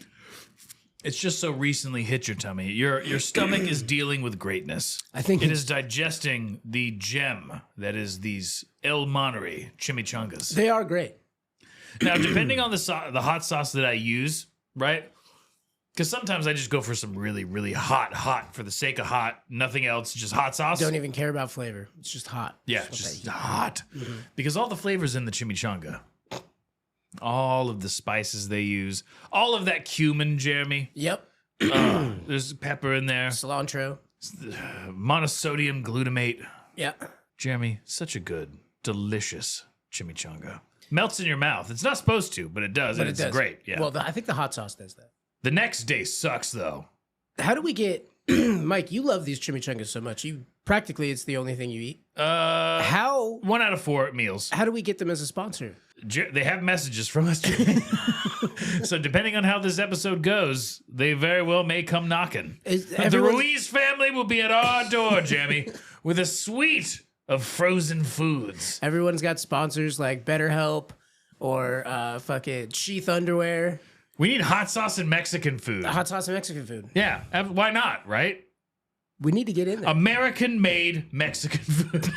it's just so recently hit your tummy. Your stomach is dealing with greatness. I think it is digesting the gem that is these El Monterey chimichangas. They are great. Now, depending on the hot sauce that I use, right? Because sometimes I just go for some really, really hot for the sake of hot, nothing else, just hot sauce. Don't even care about flavor. It's just hot. Yeah, That's just what hot. Mm-hmm. Because all the flavors in the chimichanga, all of the spices they use, all of that cumin, Jeremy. Yep. There's pepper in there, Cilantro. monosodium glutamate. Yep. Jeremy, such a good, delicious chimichanga. Melts in your mouth. It's not supposed to, but it does. But And it it's does. great. Yeah. Well, I think the hot sauce does that. The next day sucks, though. How do we get... Mike, you love these chimichangas so much. Practically, it's the only thing you eat. How 1 out of 4 meals. do we get them as a sponsor? They have messages from us. So depending on how this episode goes, they very well may come knocking. The Ruiz family will be at our door, Jamie, with a suite of frozen foods. Everyone's got sponsors like BetterHelp or fucking Sheath Underwear. We need hot sauce and Mexican food. Hot sauce and Mexican food. Yeah, why not, right? We need to get in there. American-made Mexican food.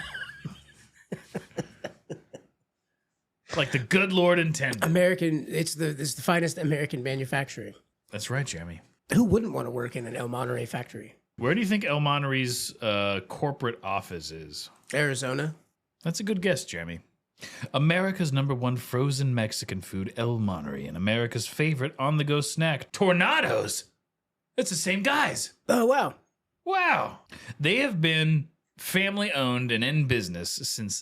Like the good Lord intended. It's the finest American manufacturing. That's right, Jeremy. Who wouldn't want to work in an El Monterey factory? Where do you think El Monterey's corporate office is? Arizona. That's a good guess, Jeremy. America's #1 frozen Mexican food, El Monterey, and America's favorite on-the-go snack, Tornadoes. It's the same guys. Oh, wow. Wow. They have been family-owned and in business since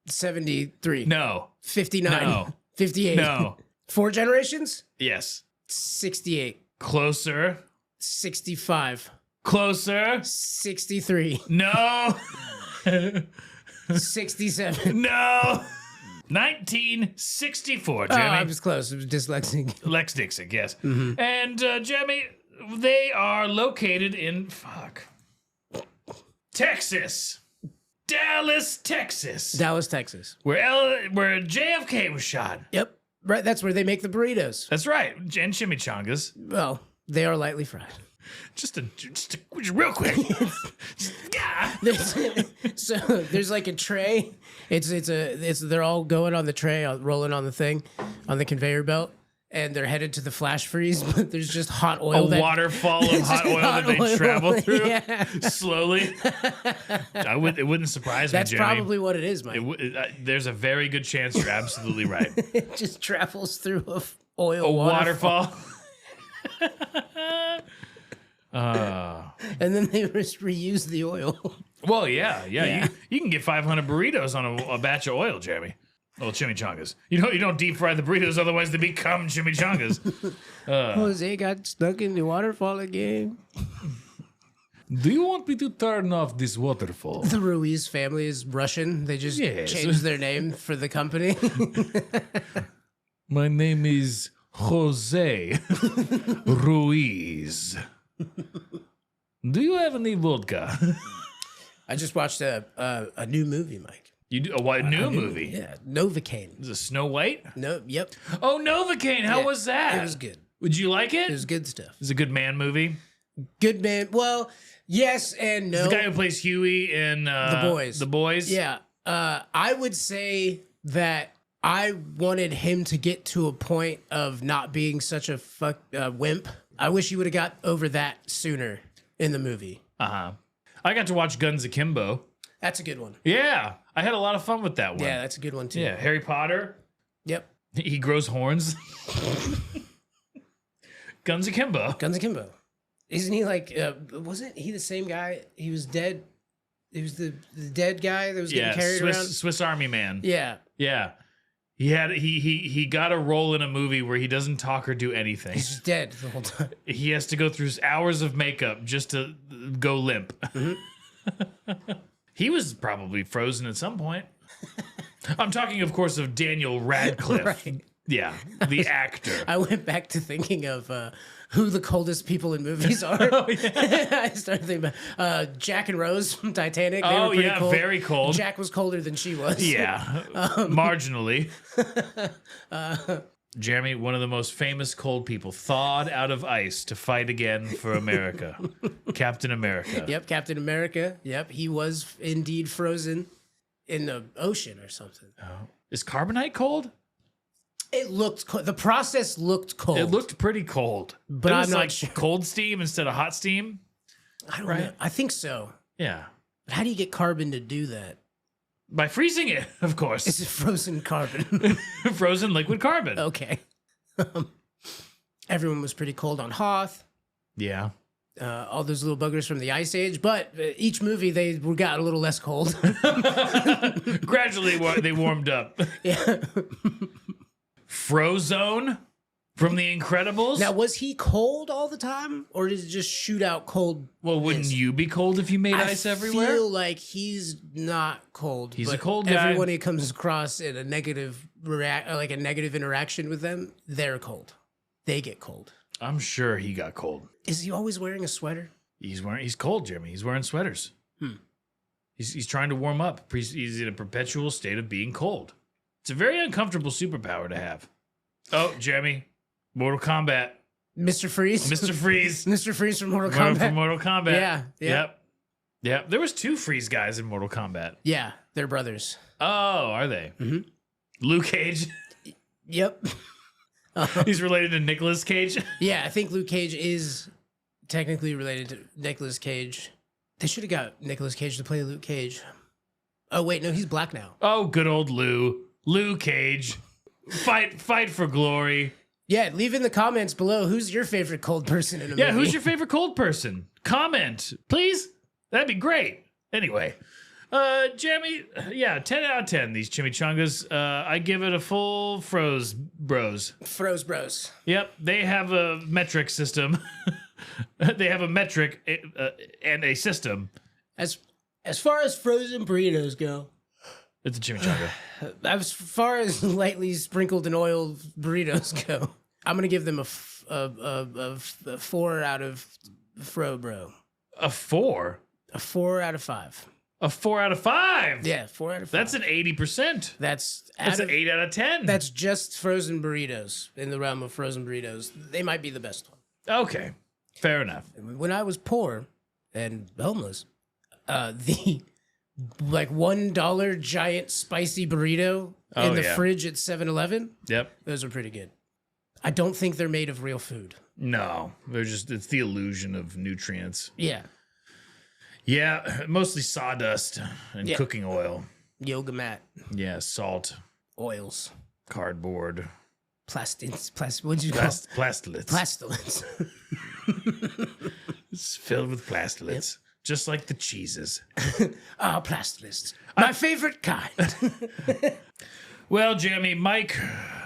73. No. 59. No. 58. No. 4 generations? Yes. 68. Closer. 65. Closer. 63. No. 67. No. 1964, Oh, Jeremy. I was close. It was dyslexic. Lex Dixon, yes. And Jeremy, they are located in Texas. Dallas, Texas. Dallas, Texas. Where JFK was shot. Yep. Right. That's where they make the burritos. That's right. And chimichangas. Well, they are lightly fried. Just real quick. Yeah. There's like a tray. They're all going on the tray, rolling on the thing, on the conveyor belt, and they're headed to the flash freeze. But there's just hot oil. A waterfall of hot oil that they travel through slowly. It wouldn't surprise me, That's Jeremy. probably what it is, Mike. There's a very good chance you're absolutely right. It just travels through a oil Waterfall. And then they just reuse the oil. Well, yeah. You can get 500 burritos on a batch of oil, Jeremy. Well, chimichangas. You don't deep fry the burritos, otherwise they become chimichangas. Jose got stuck in the waterfall again. Do you want me to turn off this waterfall? The Ruiz family is Russian. They just changed their name for the company. My name is Jose Ruiz. Do you have any vodka? I just watched a new movie, Mike. You do a new movie? Yeah, Novocaine. Is it Snow White? No, yep. Oh, Novocaine. How was that? It was good. Would you like it? It was good stuff. It's a good man movie. Good man. Well, yes and no. The guy who plays Huey in The Boys. The Boys. Yeah. I would say that I wanted him to get to a point of not being such a wimp. I wish he would have got over that sooner in the movie. I got to watch Guns Akimbo. That's a good one. Yeah, I had a lot of fun with that one. Yeah, that's a good one too. Yeah, Harry Potter. Yep. He grows horns. Guns Akimbo. Guns Akimbo. Isn't he like? Wasn't he the same guy? He was dead. He was the dead guy that was getting carried around. Swiss Army Man. Yeah. Yeah. He got a role in a movie where he doesn't talk or do anything. He's just dead the whole time. He has to go through hours of makeup just to go limp. He was probably frozen at some point. I'm talking, of course, of Daniel Radcliffe. Right. Yeah, the actor. I went back to thinking of who the coldest people in movies are. Oh, yeah. I started thinking about Jack and Rose from Titanic. They were pretty cold. Very cold. Jack was colder than she was. Yeah, marginally. Jeremy, one of the most famous cold people, thawed out of ice to fight again for America. Captain America. Yep, Captain America. Yep, he was indeed frozen in the ocean or something. Oh. Is carbonite cold? It looked the process looked cold. It looked pretty cold. But it was I'm not like sure. cold steam instead of hot steam. I don't know. I think so. Yeah. But how do you get carbon to do that? By freezing it, of course. It's frozen carbon. Frozen liquid carbon. Okay. Everyone was pretty cold on Hoth. Yeah. All those little buggers from the Ice Age, but each movie they got a little less cold. Gradually, they warmed up. Yeah. Frozone from The Incredibles. Now, was he cold all the time, or did it just shoot out cold? Well, wouldn't you be cold if you made ice everywhere? I feel like he's not cold. He's but a cold guy. Everyone he comes across in a negative a negative interaction with them, they're cold. They get cold. I'm sure he got cold. Is he always wearing a sweater? He's cold, Jeremy. He's wearing sweaters. He's trying to warm up. He's in a perpetual state of being cold. It's a very uncomfortable superpower to have. Oh, Jeremy, Mortal Kombat. Mr. Freeze? Mr. Freeze. Mr. Freeze from Mortal Kombat. From Mortal Kombat. Yeah. Yep. There was 2 Freeze guys in Mortal Kombat. Yeah, they're brothers. Oh, are they? Mm-hmm. Luke Cage. Yep. He's related to Nicolas Cage. Yeah, I think Luke Cage is technically related to Nicolas Cage. They should have got Nicolas Cage to play Luke Cage. Oh, wait, no, he's black now. Oh, good old Lou. Lou Cage. Fight for glory. Yeah, leave in the comments below who's your favorite cold person in a movie. Yeah, who's your favorite cold person? Comment, please. That'd be great. Anyway, Jeremy, 10 out of 10, these chimichangas. I give it a full Froze Bros. Froze Bros. Yep, they have a metric system. They have a metric and a system. As far as frozen burritos go, it's a chimichanga. As far as lightly sprinkled in oil burritos go, I'm gonna give them a 4 out of Fro Bro. A 4? A 4 out of 5. A 4 out of 5? Yeah, 4 out of 5. That's an 80%. That's an 8 out of 10. That's just frozen burritos. In the realm of frozen burritos, they might be the best one. Okay, fair enough. When I was poor and homeless, the $1 giant spicy burrito in the fridge at 7-Eleven. Yep. Those are pretty good. I don't think they're made of real food. No, it's the illusion of nutrients. Yeah. Yeah, mostly sawdust and cooking oil. Yoga mat. Yeah, salt. Oils. Cardboard. What'd you call it? Plastelates. Plastelates. It's filled with plastelates. Just like the cheeses. Plastelates. My favorite kind. Well, Jeremy, Mike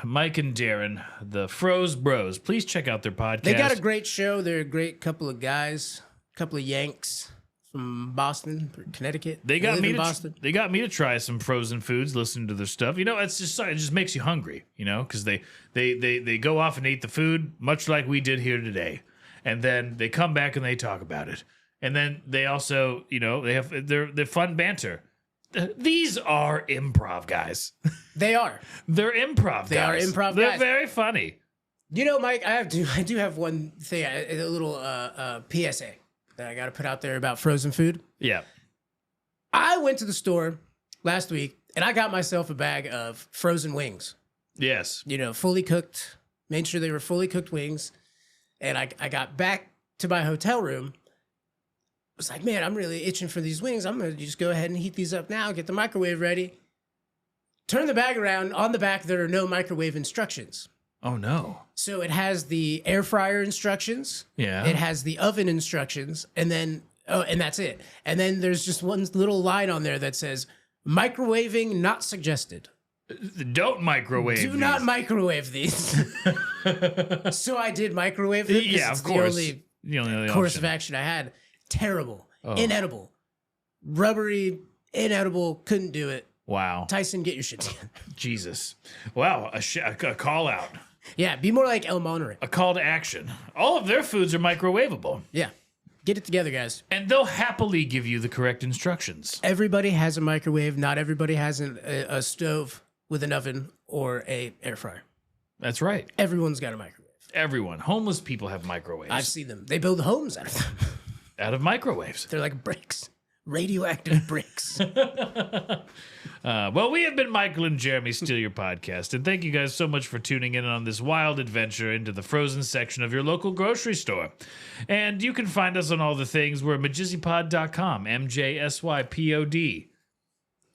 and Darren, the Froze Bros, please check out their podcast. They got a great show. They're a great couple of guys, couple of Yanks from Boston, Connecticut. They got me Boston. They got me to try some frozen foods, listening to their stuff. It just makes you hungry, because they go off and eat the food, much like we did here today. And then they come back and they talk about it. And then they also, they have their fun banter. These are improv guys. They are. They're improv guys. They are improv They're guys. very funny. Mike, I do have one thing, a little PSA that I got to put out there about frozen food. Yeah. I went to the store last week and I got myself a bag of frozen wings. Yes. Fully cooked. Made sure they were fully cooked wings. And I got back to my hotel room. I was like, man, I'm really itching for these wings. I'm going to just go ahead and heat these up now, get the microwave ready. Turn the bag around. On the back, there are no microwave instructions. Oh, no. So it has the air fryer instructions. Yeah. It has the oven instructions. And then, and that's it. And then there's just one little line on there that says, microwaving not suggested. Don't microwave Do these. not microwave these. So I did microwave them. Yeah, it's of course. The only The only course option. of action I had. Terrible. Inedible. rubbery, inedible, couldn't do it. Wow. Tyson, get your shit together. Jesus. Wow. A call out. Yeah, be more like El Monterey. A call to action. All of their foods are microwavable. Yeah, get it together, guys. And they'll happily give you the correct instructions. Everybody has a microwave. Not everybody has a stove with an oven or a air fryer. That's right. Everyone's got a microwave. Everyone. Homeless people have microwaves. I've seen them. They build homes out of them. Out of microwaves. They're like bricks. Radioactive bricks. Well, we have been Michael and Jeremy Steal Your Podcast, and thank you guys so much for tuning in on this wild adventure into the frozen section of your local grocery store. And you can find us on all the things. We're at MJSYPod.com, MJSYPOD.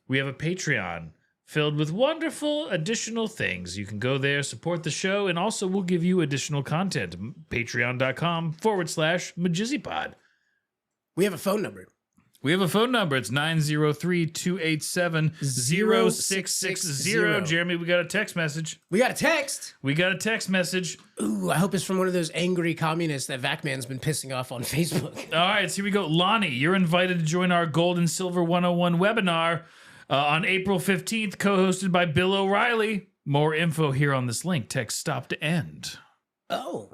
We have a Patreon filled with wonderful additional things. You can go there, support the show, and also we'll give you additional content. Patreon.com/MajizzyPod. We have a phone number. We have a phone number. It's 903-287-0660. Jeremy, we got a text message. We got a text. Ooh, I hope it's from one of those angry communists that Vacman's been pissing off on Facebook. All right, so here we go. Lonnie, you're invited to join our Gold and Silver 101 webinar on April 15th, co-hosted by Bill O'Reilly. More info here on this link. Text stop to end. Oh.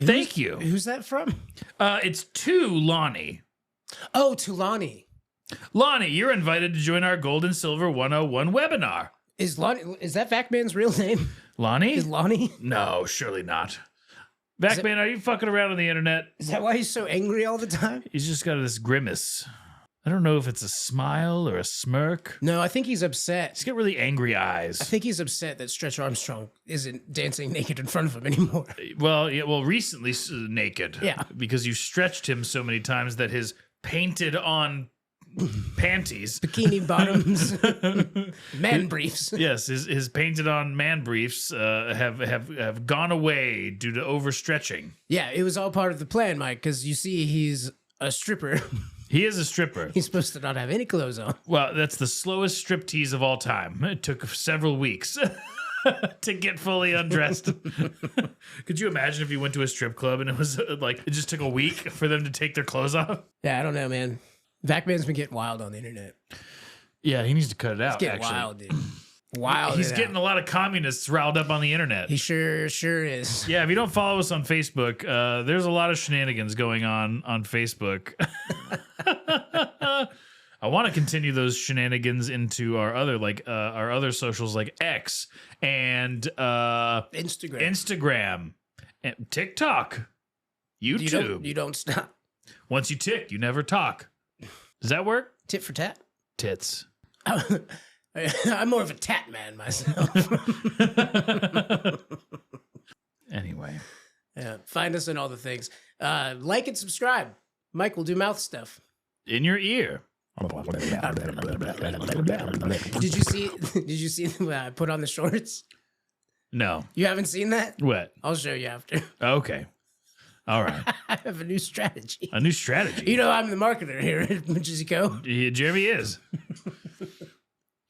Thank you. Who's that from? It's to Lonnie. Oh, Tulani. Lonnie, you're invited to join our Gold and Silver 101 webinar. Is that Vacman's real name? Lonnie? Is Lonnie? No, surely not. Vacman, are you fucking around on the internet? Is that why he's so angry all the time? He's just got this grimace. I don't know if it's a smile or a smirk. No, I think he's upset. He's got really angry eyes. I think he's upset that Stretch Armstrong isn't dancing naked in front of him anymore. Well, yeah, recently naked. Yeah. Because you stretched him so many times that his painted on panties, bikini bottoms, man briefs. Yes, his painted on man briefs have gone away due to overstretching. Yeah, it was all part of the plan, Mike, because you see he's a stripper. He is a stripper. He's supposed to not have any clothes on. Well, that's the slowest striptease of all time. It took several weeks to get fully undressed. Could you imagine if you went to a strip club and it was like, it just took a week for them to take their clothes off? Yeah, I don't know, man. Vacman's been getting wild on the internet. Yeah, he needs to cut it out. He's getting wild, dude. Wild. He's getting a lot of communists riled up on the internet. He sure is. Yeah, if you don't follow us on Facebook, there's a lot of shenanigans going on Facebook. I want to continue those shenanigans into our other socials like X and Instagram, and TikTok, YouTube. You don't stop. Once you tick, you never talk. Does that work? Tit for tat. Tits. I'm more of a tat man myself. Anyway. Yeah, find us in all the things. Like and subscribe. Mike will do mouth stuff. In your ear. Did you see what I put on the shorts? No. You haven't seen that? What? I'll show you after. Okay. All right. I have a new strategy. A new strategy. You know, I'm the marketer here at Majizzy. Yeah, Jeremy is.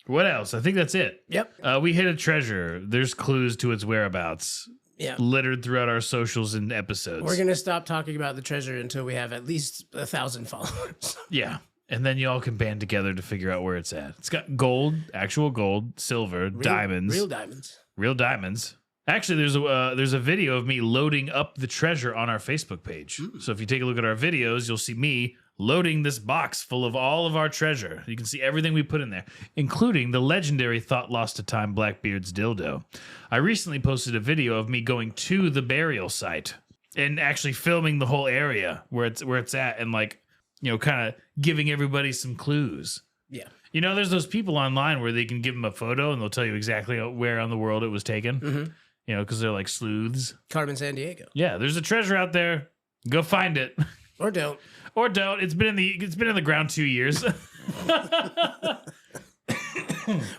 What else? I think that's it. Yep. We hit a treasure. There's clues to its whereabouts. Yeah. Littered throughout our socials and episodes. We're going to stop talking about the treasure until we have at least 1,000 followers. Yeah. And then y'all can band together to figure out where it's at. It's got gold, actual gold, silver, diamonds. Real diamonds. Real diamonds. Actually, there's a video of me loading up the treasure on our Facebook page. So if you take a look at our videos, you'll see me loading this box full of all of our treasure. You can see everything we put in there, including the legendary Thought Lost to Time Blackbeard's dildo. I recently posted a video of me going to the burial site and actually filming the whole area where it's at, and like, you know, kind of giving everybody some clues. Yeah. You know, there's those people online where they can give them a photo and they'll tell you exactly where on the world it was taken. Mm-hmm. You know, because they're like sleuths. Carmen Sandiego. Yeah, there's a treasure out there. Go find it. Or don't. Or don't. It's been in the ground 2 years.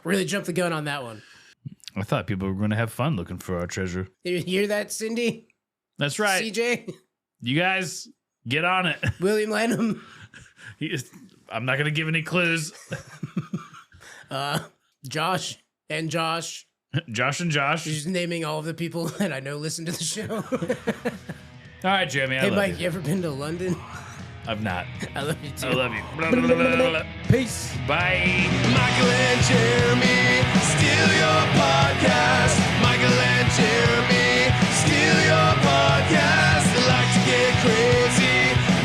Really jumped the gun on that one. I thought people were going to have fun looking for our treasure. You hear that, Cindy? That's right. CJ? You guys, get on it. William Lanham? I'm not going to give any clues. Josh and Josh. Josh and Josh. Just naming all of the people that I know listen to the show. All right, Jeremy. Hey, Mike, you ever been to London? I've not. I love you too. I love you. Peace. Bye. Michael and Jeremy, steal your podcast. Michael and Jeremy, steal your podcast. They like to get crazy,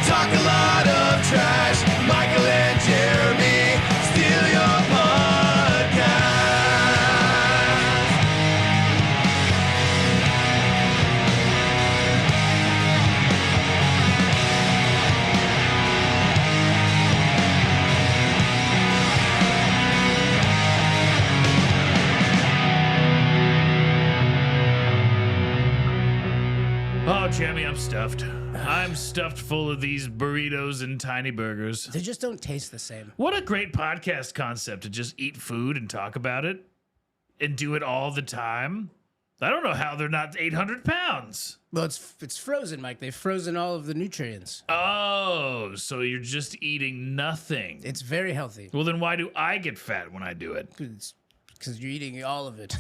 talk a lot of trash. Michael and Jeremy, steal your podcast. Oh, Jeremy, I'm stuffed. I'm stuffed full of these burritos and tiny burgers. They just don't taste the same. What a great podcast concept to just eat food and talk about it and do it all the time. I don't know how they're not 800 pounds. Well, it's frozen, Mike. They've frozen all of the nutrients. Oh, so you're just eating nothing. It's very healthy. Well, then why do I get fat when I do it? Because you're eating all of it.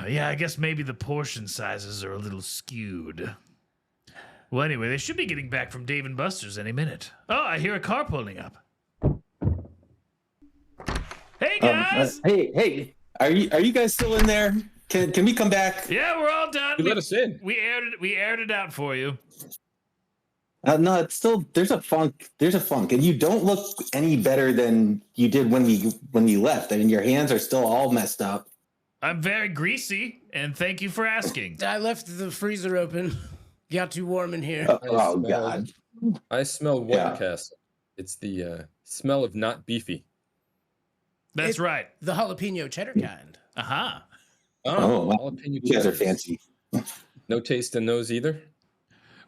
Yeah, I guess maybe the portion sizes are a little skewed. Well, anyway, they should be getting back from Dave & Buster's any minute. Oh, I hear a car pulling up. Hey, guys! Hey, are you guys still in there? Can we come back? Yeah, we're all done. You let us in. We aired it out for you. No, it's still there's a funk, and you don't look any better than you did when you left. I mean, your hands are still all messed up. I'm very greasy, and thank you for asking. I left the freezer open. Got too warm in here. Oh God! I smell White Yeah. Castle. It's the smell of not beefy. That's right. The jalapeno cheddar kind. Uh-huh. Oh, wow. Jalapeno You guys are cheddars. fancy. No taste in those either.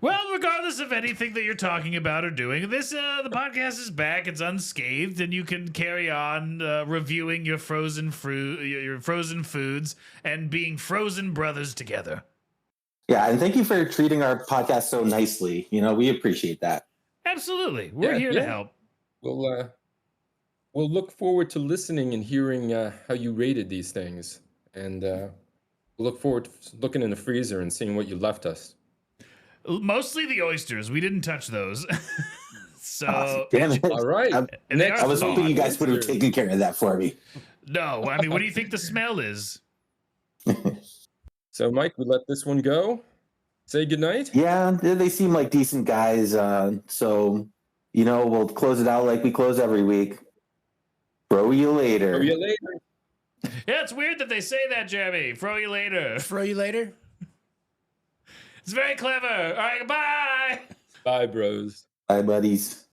Well, regardless of anything that you're talking about or doing, this the podcast is back. It's unscathed, and you can carry on reviewing your frozen fruit, your frozen foods, and being frozen brothers together. Yeah, and thank you for treating our podcast so nicely. You know, we appreciate that. Absolutely, we're Yeah, here to yeah. help. We'll look forward to listening and hearing how you rated these things, and we'll look forward to looking in the freezer and seeing what you left us. Mostly the oysters. We didn't touch those. So Oh, damn it! All right. I, And they Next are I was hoping you guys would have Oyster. taken care of that for me. no, I mean, what do you think the smell is? So, Mike, we let this one go. Say goodnight. Yeah, they seem like decent guys. So, you know, we'll close it out like we close every week. Bro, you later. See you later. Yeah, it's weird that they say that, Jeremy. Fro you later. Throw you later. It's very clever. All right, goodbye. Bye, bros. Bye, buddies.